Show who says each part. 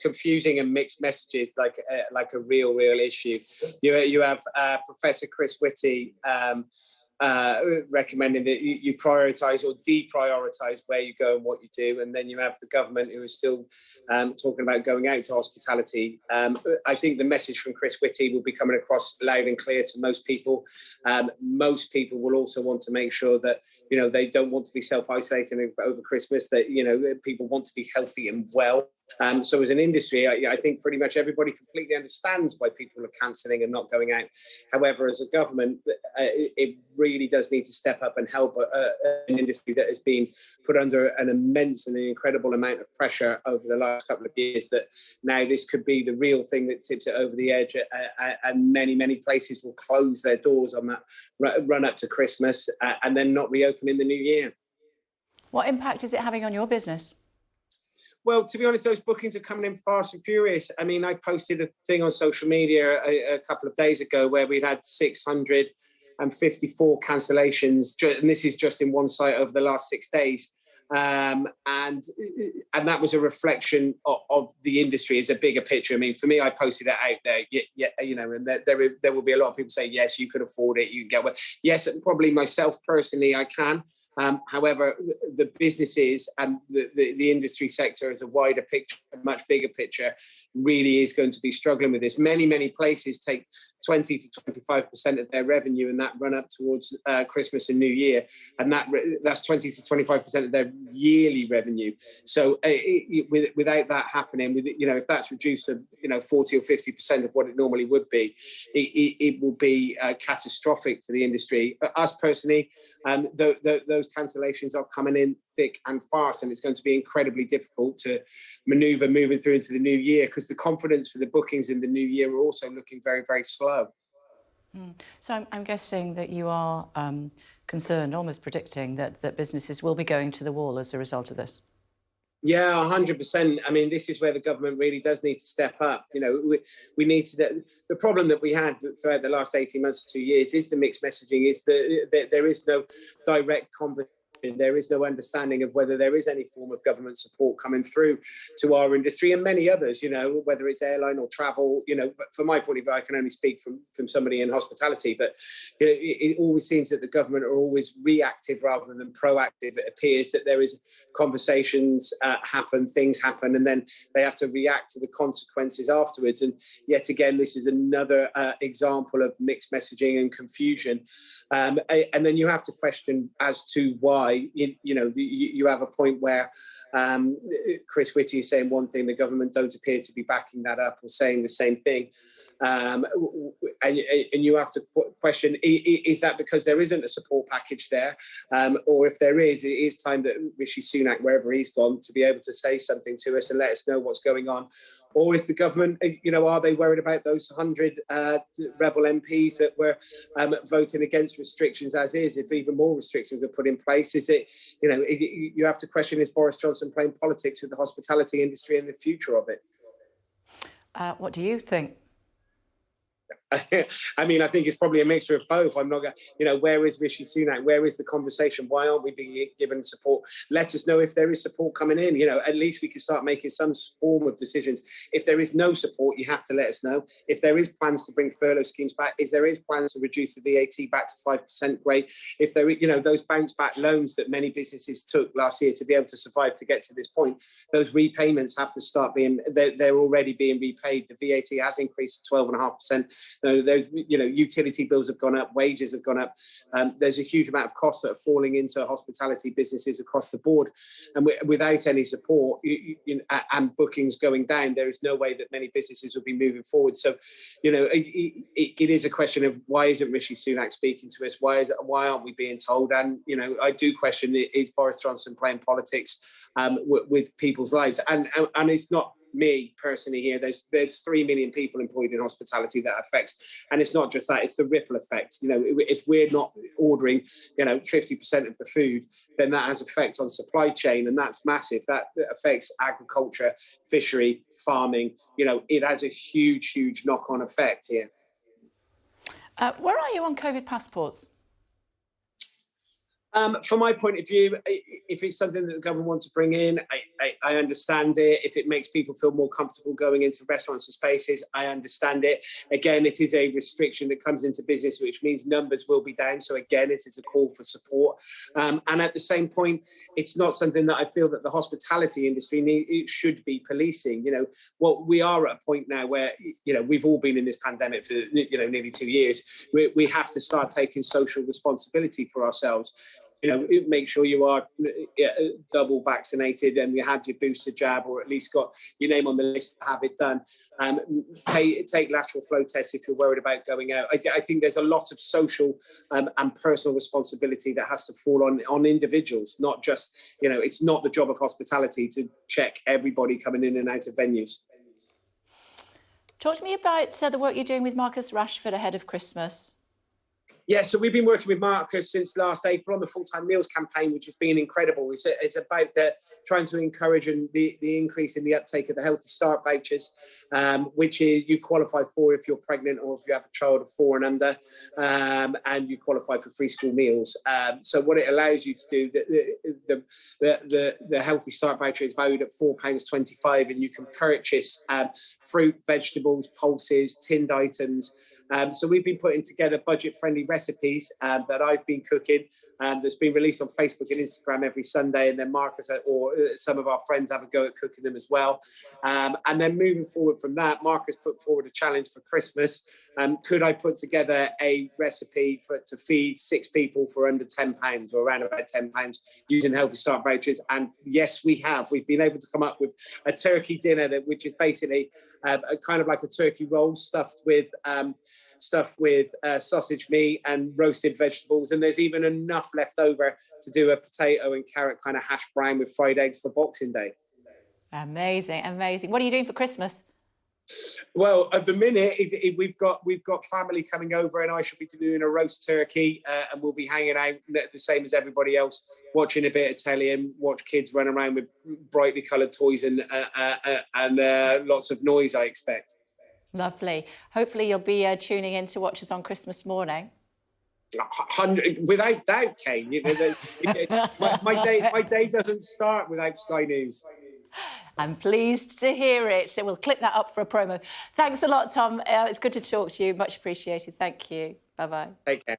Speaker 1: confusing and mixed messages, like a real issue. You have Professor Chris Whitty recommending that you prioritise or deprioritise where you go and what you do, and then you have the government who is still talking about going out to hospitality. I think the message from Chris Whitty will be coming across loud and clear to most people. Most people will also want to make sure that they don't want to be self-isolating over Christmas, that people want to be healthy and well. So as an industry, I think pretty much everybody completely understands why people are cancelling and not going out. However, as a government, it really does need to step up and help an industry that has been put under an immense and an incredible amount of pressure over the last couple of years, that now this could be the real thing that tips it over the edge, and many places will close their doors on that run up to Christmas and then not reopen in the new year.
Speaker 2: What impact is it having on your business?
Speaker 1: Well, to be honest, those bookings are coming in fast and furious. I mean, I posted a thing on social media a couple of days ago where we'd had 654 cancellations, and this is just in one site over the last 6 days. And that was a reflection of the industry as a bigger picture. I mean, for me, I posted it out there, and there will be a lot of people say, yes, you could afford it, you can get one. Yes, probably myself personally, I can. However, the businesses and the industry sector as a wider picture, a much bigger picture, really is going to be struggling with this. Many places take 20 to 25% of their revenue and that run up towards Christmas and New Year, and that's 20 to 25% of their yearly revenue. So without that happening, if that's reduced to 40 or 50% of what it normally would be, it will be catastrophic for the industry. Us personally, those cancellations are coming in thick and fast, and it's going to be incredibly difficult to manoeuvre moving through into the new year, because the confidence for the bookings in the new year are also looking very slow.
Speaker 2: So I'm guessing that you are concerned, almost predicting that businesses will be going to the wall as a result of this.
Speaker 1: Yeah, 100%. I mean, this is where the government really does need to step up. We need to. The problem that we had throughout the last 18 months to 2 years is the mixed messaging. Is that there is no direct conversation. There is no understanding of whether there is any form of government support coming through to our industry and many others, whether it's airline or travel. But from my point of view, I can only speak from somebody in hospitality, but it always seems that the government are always reactive rather than proactive. It appears that there is conversations happen, things happen, and then they have to react to the consequences afterwards. And yet again, this is another example of mixed messaging and confusion. And then you have to question as to why. You have a point where Chris Whitty is saying one thing, the government don't appear to be backing that up or saying the same thing. And you have to question, is that because there isn't a support package there? Or if there is, it is time that Rishi Sunak, wherever he's gone, to be able to say something to us and let us know what's going on. Or is the government, are they worried about those 100 rebel MPs that were voting against restrictions as is? If even more restrictions were put in place, is it, you have to question, is Boris Johnson playing politics with the hospitality industry and the future of it?
Speaker 2: What do you think?
Speaker 1: I mean, I think it's probably a mixture of both. I'm not going, where is Rishi Sunak? Where is the conversation? Why aren't we being given support? Let us know if there is support coming in. At least we can start making some form of decisions. If there is no support, you have to let us know. If there is plans to bring furlough schemes back, if there is plans to reduce the VAT back to 5%, great. If there, those bounce back loans that many businesses took last year to be able to survive to get to this point, those repayments have to start being, they're already being repaid. The VAT has increased to 12.5%. Those, utility bills have gone up, wages have gone up. There's a huge amount of costs that are falling into hospitality businesses across the board. And without any support and bookings going down, there is no way that many businesses will be moving forward. So, it is a question of why isn't Rishi Sunak speaking to us? Why aren't we being told? And, I do question, is Boris Johnson playing politics with people's lives? And it's not me personally here. There's 3 million people employed in hospitality that affects, and it's not just that, it's the ripple effect. If we're not ordering 50% of the food, then that has effect on supply chain, and that's massive. That affects agriculture, fishery, farming. It has a huge knock-on effect here.
Speaker 2: Where are you on COVID passports?
Speaker 1: From my point of view, if it's something that the government wants to bring in, I understand it. If it makes people feel more comfortable going into restaurants and spaces, I understand it. Again, it is a restriction that comes into business, which means numbers will be down. So again, it is a call for support. And at the same point, it's not something that I feel that the hospitality industry it should be policing. Well, we are at a point now where, we've all been in this pandemic for, nearly 2 years. We have to start taking social responsibility for ourselves. Make sure you are double vaccinated and you had your booster jab, or at least got your name on the list to have it done. Take lateral flow tests if you're worried about going out. I think there's a lot of social and personal responsibility that has to fall on individuals, not just, it's not the job of hospitality to check everybody coming in and out of venues.
Speaker 2: Talk to me about the work you're doing with Marcus Rashford ahead of Christmas.
Speaker 1: Yeah, so we've been working with Marcus since last April on the full-time meals campaign, which has been incredible. It's about trying to encourage the increase in the uptake of the Healthy Start vouchers, which is you qualify for if you're pregnant or if you have a child of 4 and under, and you qualify for free school meals. So what it allows you to do, the Healthy Start voucher is valued at £4.25, and you can purchase fruit, vegetables, pulses, tinned items. So we've been putting together budget-friendly recipes that I've been cooking, that's been released on Facebook and Instagram every Sunday, and then Marcus or some of our friends have a go at cooking them as well. And then moving forward from that, Marcus put forward a challenge for Christmas. Could I put together a recipe to feed 6 people for under £10 or around about £10 using Healthy Start vouchers? And yes, we have. We've been able to come up with a turkey dinner which is basically a kind of like a turkey roll stuffed with sausage meat and roasted vegetables, and there's even enough left over to do a potato and carrot kind of hash brown with fried eggs for Boxing Day.
Speaker 2: Amazing. What are you doing for Christmas?
Speaker 1: Well, at the minute, we've got family coming over, and I shall be doing a roast turkey, and we'll be hanging out the same as everybody else, watching a bit of telly and watch kids run around with brightly coloured toys and lots of noise, I expect.
Speaker 2: Lovely. Hopefully you'll be tuning in to watch us on Christmas morning.
Speaker 1: Without doubt, Kane. My day doesn't start without Sky News.
Speaker 2: I'm pleased to hear it. So we'll clip that up for a promo. Thanks a lot, Tom. It's good to talk to you. Much appreciated. Thank you. Bye-bye.
Speaker 1: Take care.